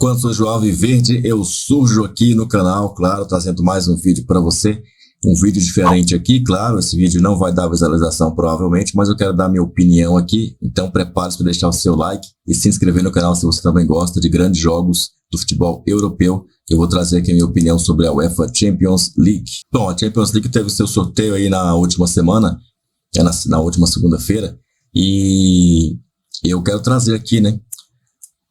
Quando sou João Viverde, eu surjo aqui no canal, claro, trazendo mais um vídeo para você. Um vídeo diferente aqui, claro, esse vídeo não vai dar visualização provavelmente, mas eu quero dar minha opinião aqui, então prepare-se para deixar o seu like e se inscrever no canal se você também gosta de grandes jogos do futebol europeu. Eu vou trazer aqui a minha opinião sobre a UEFA Champions League. Bom, a Champions League teve o seu sorteio aí na última semana, na última segunda-feira, e eu quero trazer aqui, né,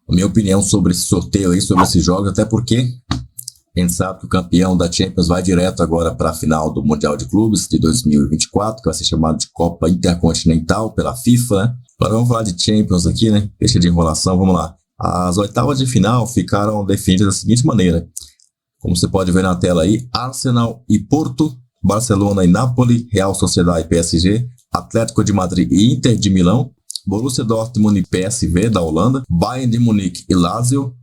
a minha opinião sobre esse sorteio aí, sobre esses jogos, até porque a gente sabe que o campeão da Champions vai direto agora para a final do Mundial de Clubes de 2024, que vai ser chamado de Copa Intercontinental pela FIFA, né? Agora vamos falar de Champions aqui, né? Deixa de enrolação, vamos lá. As oitavas de final ficaram definidas da seguinte maneira. Como você pode ver na tela aí, Arsenal e Porto, Barcelona e Napoli, Real Sociedad e PSG, Atlético de Madrid e Inter de Milão, Borussia Dortmund e PSV da Holanda, Bayern de Munique e Lazio,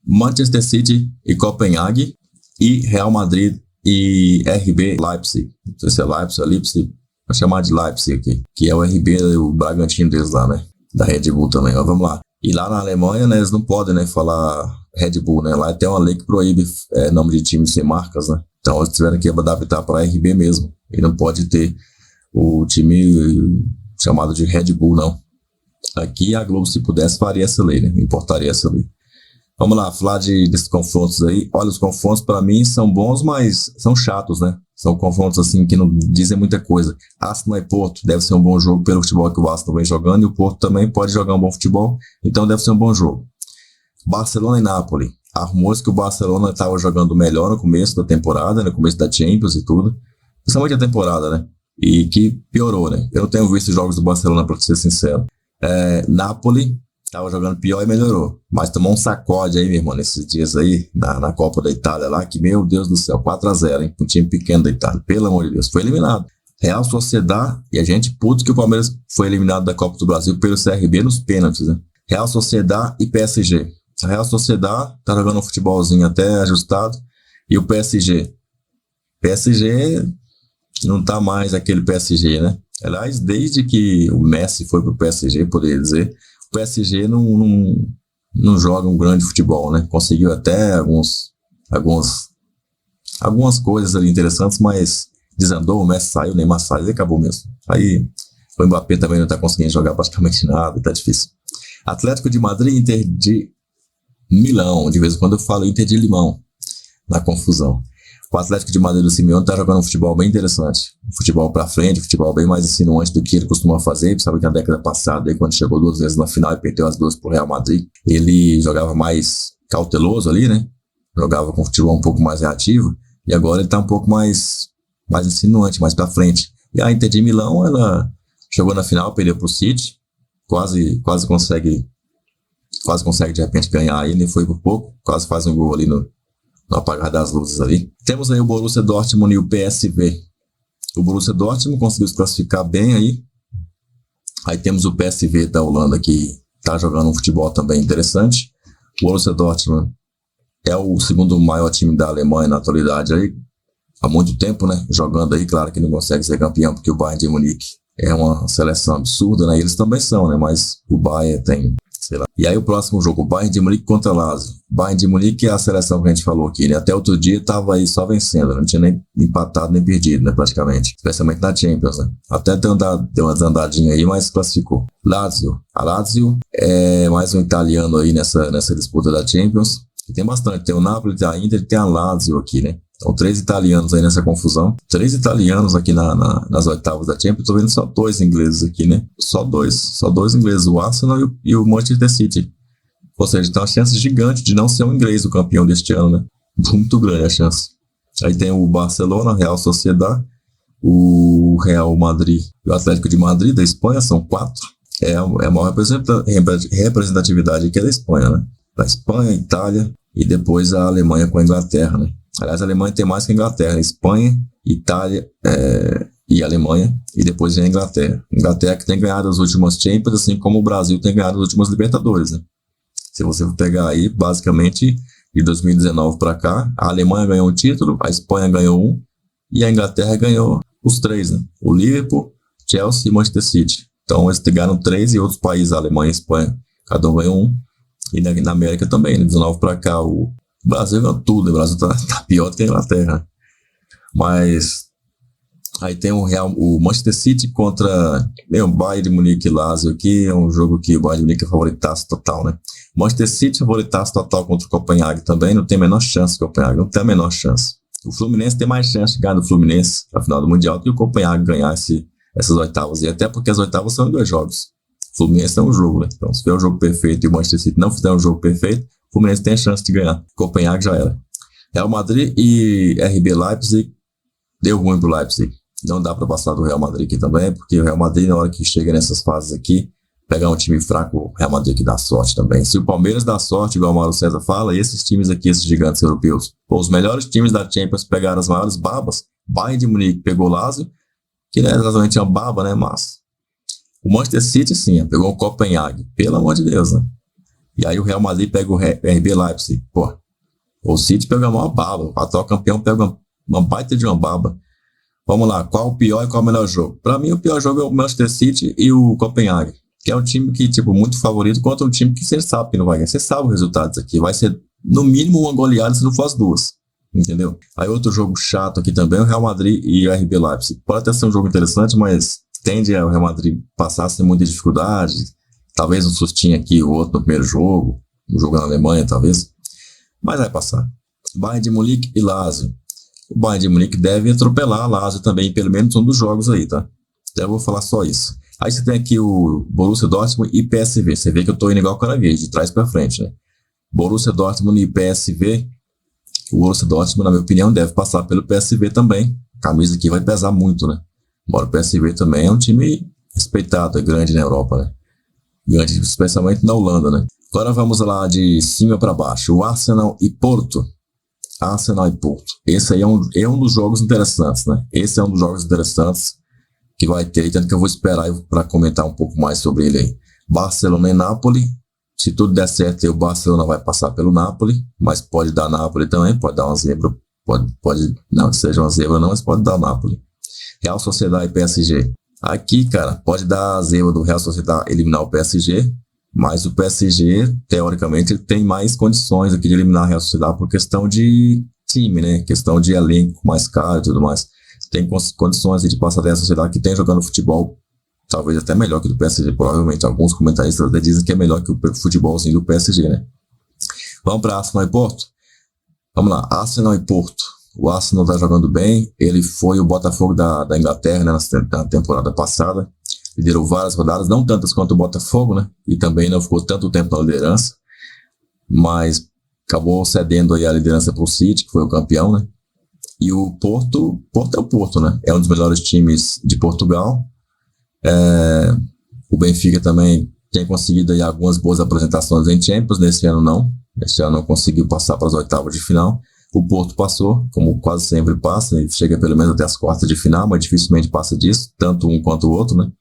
Manchester City e Copenhague, e Real Madrid e RB Leipzig. Não sei se é Leipzig ou Leipzig, vou chamar de Leipzig aqui, que é o RB, o Bragantino deles lá, né? Da Red Bull também, mas vamos lá. E lá na Alemanha, né, eles não podem, né, falar Red Bull, né? Lá tem uma lei que proíbe nome de time sem marcas, né? Então eles tiveram que adaptar para RB mesmo. E não pode ter o time chamado de Red Bull, não. Aqui a Globo, se pudesse, faria essa lei, né? Importaria essa lei. Vamos lá, falar desses confrontos aí. Olha, os confrontos para mim são bons, mas são chatos, né? São confrontos assim que não dizem muita coisa. Arsenal e Porto deve ser um bom jogo pelo futebol que o Arsenal vem jogando, e o Porto também pode jogar um bom futebol, então deve ser um bom jogo. Barcelona e Napoli. Há rumores que o Barcelona estava jogando melhor no começo da temporada, no começo da Champions e tudo. Principalmente a temporada, né? E que piorou, né? Eu não tenho visto jogos do Barcelona, para ser sincero. Napoli tava jogando pior e melhorou, mas tomou um sacode aí, meu irmão, nesses dias aí, na Copa da Itália lá, que, meu Deus do céu, 4-0, hein, um time pequeno da Itália, pelo amor de Deus, foi eliminado. Real Sociedad, e a gente puto que o Palmeiras foi eliminado da Copa do Brasil pelo CRB nos pênaltis, né? Real Sociedad e PSG. A Real Sociedad tá jogando um futebolzinho até ajustado, e o PSG não tá mais aquele PSG, né? Aliás, desde que o Messi foi pro PSG, poderia dizer, o PSG não joga um grande futebol, né? Conseguiu até algumas coisas ali interessantes, mas desandou, o Messi saiu, o Neymar saiu e acabou mesmo. Aí o Mbappé também não tá conseguindo jogar praticamente nada, tá difícil. Atlético de Madrid, Inter de Milão, de vez em quando eu falo Inter de Limão, na confusão. O Atlético de Madrid do Simeone tá jogando um futebol bem interessante. Um futebol pra frente, um futebol bem mais insinuante do que ele costuma fazer. Sabe que na década passada, aí, quando chegou 2 vezes na final e perdeu as 2 pro Real Madrid, ele jogava mais cauteloso ali, né? Jogava com futebol um pouco mais reativo. E agora ele tá um pouco mais insinuante, mais pra frente. E a Inter de Milão, ela chegou na final, perdeu pro City. Quase consegue de repente ganhar aí, nem foi por pouco. Quase faz um gol ali no apagar das luzes ali. Temos aí o Borussia Dortmund e o PSV. O Borussia Dortmund conseguiu se classificar bem aí. Aí temos o PSV da Holanda, que tá jogando um futebol também interessante. O Borussia Dortmund é o segundo maior time da Alemanha na atualidade aí, há muito tempo, né? Jogando aí, claro que não consegue ser campeão, porque o Bayern de Munique é uma seleção absurda, né? Eles também são, né? Mas o Bayern tem, sei lá. E aí o próximo jogo, o Bayern de Munique contra Lazio. Bayern de Munique é a seleção que a gente falou aqui, né? Até outro dia tava aí só vencendo, não tinha nem empatado nem perdido, né? Praticamente. Especialmente na Champions, né? Até deu uma desandadinha aí, mas classificou. Lazio. A Lazio é mais um italiano aí nessa disputa da Champions. E tem bastante. Tem o Napoli, tem a Inter e tem a Lazio aqui, né? Então 3 italianos aí nessa confusão. 3 italianos aqui nas oitavas da Champions. Tô vendo só 2 ingleses aqui, né? Só dois ingleses. O Arsenal e o Manchester City. Ou seja, tem uma chance gigante de não ser um inglês o campeão deste ano, né? Muito grande a chance. Aí tem o Barcelona, Real Sociedad, o Real Madrid e o Atlético de Madrid da Espanha, são 4. É a maior representatividade aqui é da Espanha, né? Da Espanha, Itália e depois a Alemanha com a Inglaterra, né? Aliás, a Alemanha tem mais que a Inglaterra. Espanha, Itália e Alemanha, e depois vem a Inglaterra. Inglaterra que tem ganhado as últimas Champions, assim como o Brasil tem ganhado as últimas Libertadores, né? Se você for pegar aí, basicamente, de 2019 para cá, a Alemanha ganhou um título, a Espanha ganhou um, e a Inglaterra ganhou os 3, né? O Liverpool, Chelsea e Manchester City. Então, eles ganharam 3 e outros países, a Alemanha e a Espanha, cada um ganhou um. E na América também, né? 19 para cá, o Brasil ganhou tudo, né? O Brasil tá pior do que a Inglaterra. Mas aí tem o Manchester City contra o Bayern de Munique e Lazio aqui, é um jogo que o Bayern de Munique é favoritaço total, né? Manchester City favoritaço total contra o Copenhague também, não tem a menor chance o Copenhague, não tem a menor chance. O Fluminense tem mais chance de ganhar do Fluminense na final do Mundial do que o Copenhague ganhar essas oitavas, e até porque as oitavas são em 2 jogos. O Fluminense é um jogo, né? Então se fizer um jogo perfeito e o Manchester City não fizer um jogo perfeito, o Fluminense tem a chance de ganhar. Copenhague já era. Real Madrid e RB Leipzig, deu ruim pro Leipzig. Não dá para passar do Real Madrid aqui também, porque o Real Madrid, na hora que chega nessas fases aqui, pegar um time fraco, o Real Madrid que dá sorte também. Se o Palmeiras dá sorte, igual o Mauro César fala, e esses times aqui, esses gigantes europeus, os melhores times da Champions pegaram as maiores babas. Bayern de Munique pegou o Lazio, que não é exatamente uma baba, né, mas o Manchester City, sim, pegou o Copenhague, pelo amor de Deus, né? E aí o Real Madrid pega o RB Leipzig, pô. O City pega uma baba, o atual campeão pega uma baita de uma baba. Vamos lá, qual o pior e qual o melhor jogo? Para mim, o pior jogo é o Manchester City e o Copenhague, que é um time que, muito favorito contra um time que você sabe que não vai ganhar. Você sabe os resultados aqui. Vai ser, no mínimo, uma goleada se não for as duas. Entendeu? Aí outro jogo chato aqui também é o Real Madrid e o RB Leipzig. Pode até ser um jogo interessante, mas tende o Real Madrid passar sem muita dificuldade. Talvez um sustinho aqui, o outro no primeiro jogo. Um jogo na Alemanha, talvez. Mas vai passar. Bayern de Munique e Lazio. O Bayern de Munique deve atropelar a Lazio também, pelo menos um dos jogos aí, tá? Então eu vou falar só isso. Aí você tem aqui o Borussia Dortmund e PSV. Você vê que eu tô indo igual caranguejo, de trás para frente, né? Borussia Dortmund e PSV. O Borussia Dortmund, na minha opinião, deve passar pelo PSV também. A camisa aqui vai pesar muito, né? Embora o PSV também é um time respeitado, é grande na Europa, né? Grande, especialmente na Holanda, né? Agora vamos lá de cima para baixo. O Arsenal e Porto. Arsenal e Porto. Esse aí é um dos jogos interessantes, né? Esse é um dos jogos interessantes que vai ter, tanto que eu vou esperar para comentar um pouco mais sobre ele aí. Barcelona e Napoli. Se tudo der certo, o Barcelona vai passar pelo Napoli, mas pode dar Napoli também, pode dar uma zebra, pode não que seja uma zebra não, mas pode dar Napoli. Real Sociedade e PSG. Aqui, cara, pode dar a zebra do Real Sociedade eliminar o PSG, mas o PSG, teoricamente, ele tem mais condições aqui de eliminar a Real Sociedade por questão de time, né? Questão de elenco mais caro e tudo mais. Tem condições de passar da Real Sociedade que tem jogando futebol, talvez até melhor que o do PSG, provavelmente. Alguns comentaristas até dizem que é melhor que o futebolzinho do PSG, né? Vamos para Arsenal e Porto? Vamos lá, Arsenal e Porto. O Arsenal tá jogando bem, ele foi o Botafogo da Inglaterra, né, na temporada passada. Liderou várias rodadas, não tantas quanto o Botafogo, né? E também não ficou tanto tempo na liderança, mas acabou cedendo aí a liderança para o City, que foi o campeão, né? E o Porto é o Porto, né? É um dos melhores times de Portugal. O Benfica também tem conseguido aí algumas boas apresentações em Champions, nesse ano não. Esse ano não conseguiu passar para as oitavas de final. O Porto passou, como quase sempre passa, e chega pelo menos até as quartas de final, mas dificilmente passa disso, tanto um quanto o outro, né?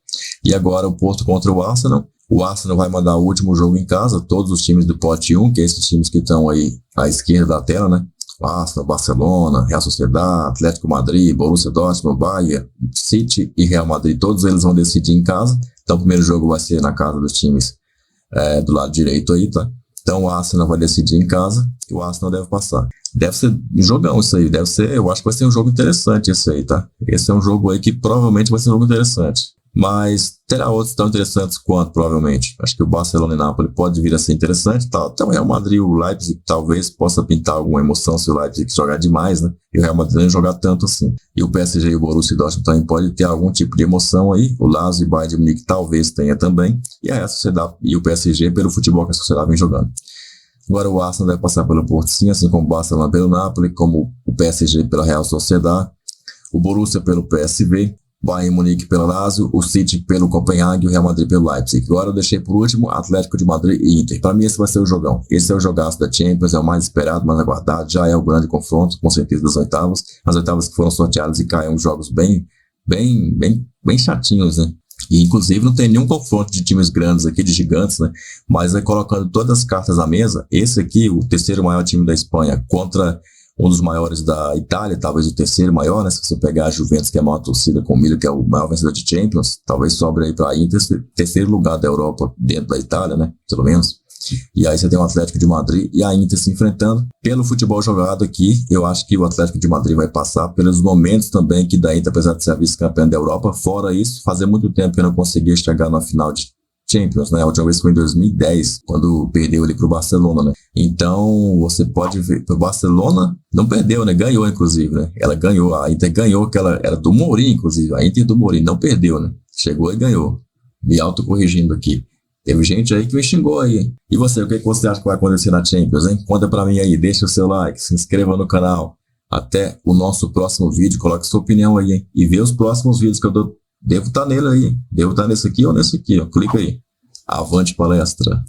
E agora o Porto contra o Arsenal. O Arsenal vai mandar o último jogo em casa, todos os times do pote 1, que é esses times que estão aí à esquerda da tela, né? O Arsenal, Barcelona, Real Sociedade, Atlético Madrid, Borussia Dortmund, Bayern, City e Real Madrid, todos eles vão decidir em casa. Então o primeiro jogo vai ser na casa dos times do lado direito aí, tá? Então o Arsenal vai decidir em casa e o Arsenal deve passar. Deve ser um jogão isso aí, eu acho que vai ser um jogo interessante esse aí, tá? Esse é um jogo aí que provavelmente vai ser um jogo interessante. Mas terá outros tão interessantes quanto, provavelmente. Acho que o Barcelona e Napoli pode vir a ser interessante. Até o Real Madrid, o Leipzig, talvez possa pintar alguma emoção se o Leipzig jogar demais, né? E o Real Madrid não jogar tanto assim. E o PSG e o Borussia Dortmund também pode ter algum tipo de emoção aí. O Lazio e o Bayern de Munique talvez tenha também. E a Sociedade e o PSG pelo futebol que a Sociedade vem jogando. Agora o Arsenal vai passar pelo Porto sim, assim como o Barcelona pelo Napoli, como o PSG pela Real Sociedade, o Borussia pelo PSV, Bayern Munique pelo Lazio, o City pelo Copenhague e o Real Madrid pelo Leipzig. Agora eu deixei por último Atlético de Madrid e Inter. Para mim esse vai ser o jogão. Esse é o jogaço da Champions, é o mais esperado, mais aguardado, já é o grande confronto, com certeza, das oitavas. As oitavas que foram sorteadas e caem jogos bem chatinhos, né? E inclusive não tem nenhum confronto de times grandes aqui, de gigantes, né? Mas colocando todas as cartas à mesa, esse aqui, o terceiro maior time da Espanha, contra um dos maiores da Itália, talvez o terceiro maior, né? Se você pegar a Juventus, que é a maior torcida, com o Milan, que é o maior vencedor de Champions, talvez sobre aí para a Inter, terceiro lugar da Europa dentro da Itália, né? Pelo menos. E aí você tem o Atlético de Madrid e a Inter se enfrentando. Pelo futebol jogado aqui, eu acho que o Atlético de Madrid vai passar, pelos momentos também que da Inter, apesar de ser vice-campeão da Europa. Fora isso, fazia muito tempo que eu não conseguia chegar na final de Champions, né? A última vez foi em 2010, quando perdeu ali pro Barcelona, né? Então, você pode ver, o Barcelona não perdeu, né? Ganhou, inclusive, né? Ela ganhou, a Inter ganhou, que ela era do Mourinho, inclusive. A Inter do Mourinho não perdeu, né? Chegou e ganhou. Me autocorrigindo aqui. Teve gente aí que me xingou aí. E você, o que você acha que vai acontecer na Champions, hein? Conta pra mim aí, deixa o seu like, se inscreva no canal. Até o nosso próximo vídeo, coloque sua opinião aí, hein? E vê os próximos vídeos que eu devo estar nele aí. Devo estar nesse aqui ou nesse aqui, ó. Clica aí. Avante palestra.